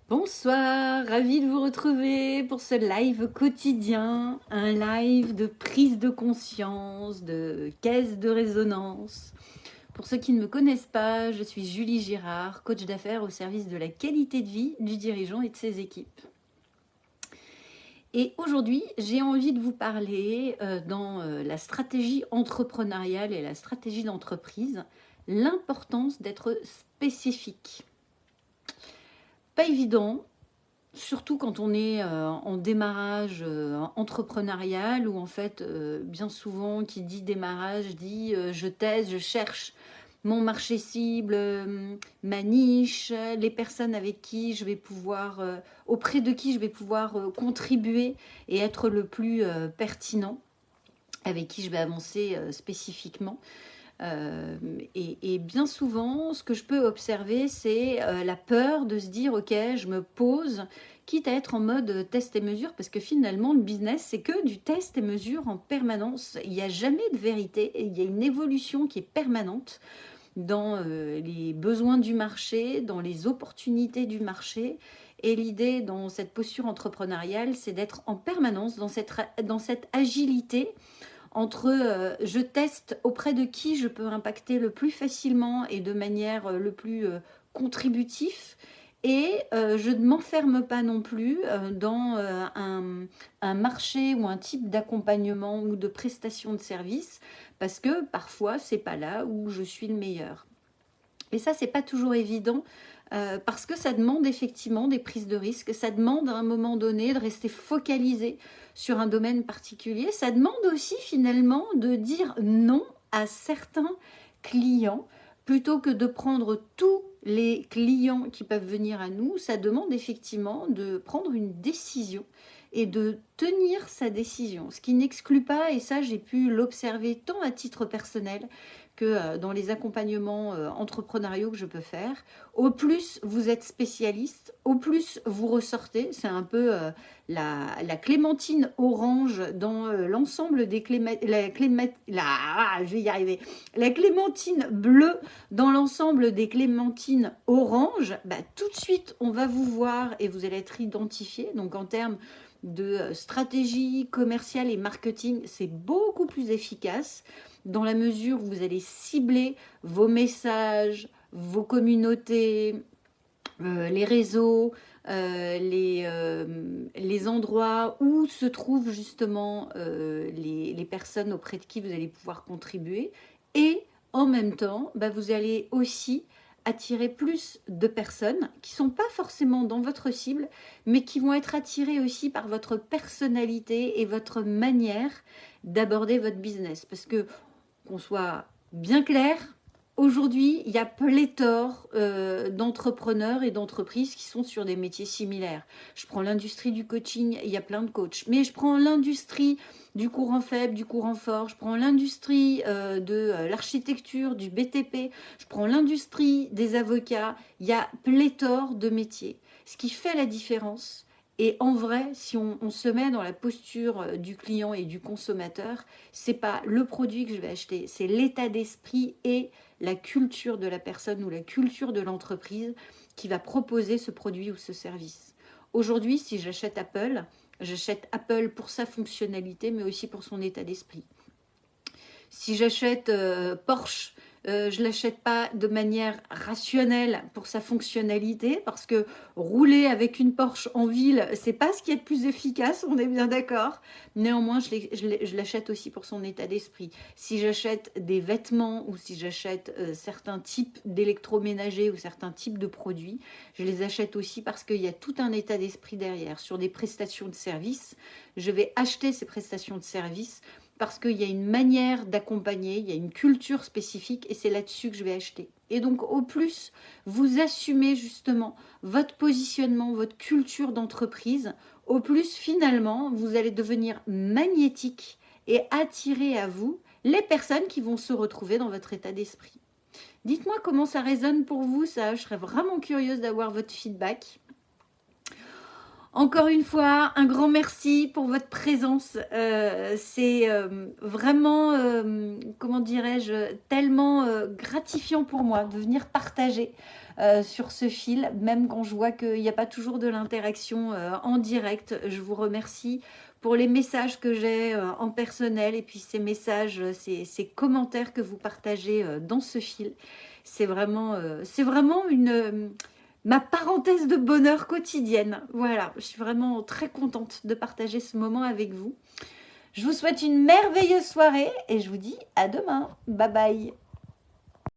Bonsoir, ravie de vous retrouver pour ce live quotidien, un live de prise de conscience, de caisse de résonance. Pour ceux qui ne me connaissent pas, je suis Julie Girard, coach d'affaires au service de la qualité de vie du dirigeant et de ses équipes. Et aujourd'hui, j'ai envie de vous parler dans la stratégie entrepreneuriale et la stratégie d'entreprise, l'importance d'être spécifique. Pas évident, surtout quand on est en démarrage entrepreneurial, où en fait, bien souvent, qui dit démarrage, dit je teste, je cherche mon marché cible, ma niche, les personnes avec qui je vais pouvoir, auprès de qui je vais pouvoir contribuer et être le plus pertinent, avec qui je vais avancer spécifiquement. Et bien souvent, ce que je peux observer, c'est la peur de se dire, ok, je me pose, quitte à être en mode test et mesure, parce que finalement, le business, c'est que du test et mesure en permanence. Il n'y a jamais de vérité, et il y a une évolution qui est permanente dans les besoins du marché, dans les opportunités du marché. Et l'idée dans cette posture entrepreneuriale, c'est d'être en permanence dans cette agilité entre je teste auprès de qui je peux impacter le plus facilement et de manière le plus contributif, et je ne m'enferme pas non plus dans un marché ou un type d'accompagnement ou de prestation de service, parce que parfois c'est pas là où je suis le meilleur. Et ça, c'est pas toujours évident parce que ça demande effectivement des prises de risques, ça demande à un moment donné de rester focalisé sur un domaine particulier, ça demande aussi finalement de dire non à certains clients plutôt que de prendre tous les clients qui peuvent venir à nous. Ça demande effectivement de prendre une décision et de tenir sa décision, ce qui n'exclut pas, et ça j'ai pu l'observer tant à titre personnel que dans les accompagnements entrepreneuriaux que je peux faire. Au plus vous êtes spécialiste, au plus vous ressortez. C'est un peu la clémentine orange dans l'ensemble des je vais y arriver. La clémentine bleue dans l'ensemble des clémentines oranges. Bah, tout de suite, on va vous voir et vous allez être identifié. Donc en termes de stratégie commerciale et marketing, c'est beaucoup plus efficace dans la mesure où vous allez cibler vos messages, vos communautés, les réseaux, les endroits où se trouvent justement les personnes auprès de qui vous allez pouvoir contribuer. Et en même temps, bah, vous allez aussi attirer plus de personnes qui ne sont pas forcément dans votre cible, mais qui vont être attirées aussi par votre personnalité et votre manière d'aborder votre business. Parce que qu'on soit bien clair, aujourd'hui, il y a pléthore d'entrepreneurs et d'entreprises qui sont sur des métiers similaires. Je prends l'industrie du coaching, il y a plein de coachs. Mais je prends l'industrie du courant faible, du courant fort. Je prends l'industrie de l'architecture, du BTP. Je prends l'industrie des avocats. Il y a pléthore de métiers. Ce qui fait la différence, et en vrai, si on se met dans la posture du client et du consommateur, c'est pas le produit que je vais acheter, c'est l'état d'esprit et la culture de la personne ou la culture de l'entreprise qui va proposer ce produit ou ce service. Aujourd'hui, si j'achète Apple pour sa fonctionnalité, mais aussi pour son état d'esprit. Si j'achète Porsche, je ne l'achète pas de manière rationnelle pour sa fonctionnalité, parce que rouler avec une Porsche en ville, c'est pas ce qui est le plus efficace, on est bien d'accord. Néanmoins, je l'achète aussi pour son état d'esprit. Si j'achète des vêtements ou si j'achète certains types d'électroménagers ou certains types de produits, je les achète aussi parce qu'il y a tout un état d'esprit derrière. Sur des prestations de services, je vais acheter ces prestations de services parce qu'il y a une manière d'accompagner, il y a une culture spécifique et c'est là-dessus que je vais acheter. Et donc au plus vous assumez justement votre positionnement, votre culture d'entreprise, au plus finalement vous allez devenir magnétique et attirer à vous les personnes qui vont se retrouver dans votre état d'esprit. Dites-moi comment ça résonne pour vous, ça. Je serais vraiment curieuse d'avoir votre feedback. Encore une fois, un grand merci pour votre présence. C'est vraiment, comment dirais-je, tellement gratifiant pour moi de venir partager sur ce fil, même quand je vois qu'il n'y a pas toujours de l'interaction en direct. Je vous remercie pour les messages que j'ai en personnel et puis ces messages, ces commentaires que vous partagez dans ce fil. C'est vraiment ma parenthèse de bonheur quotidienne. Voilà, je suis vraiment très contente de partager ce moment avec vous. Je vous souhaite une merveilleuse soirée et je vous dis à demain. Bye bye.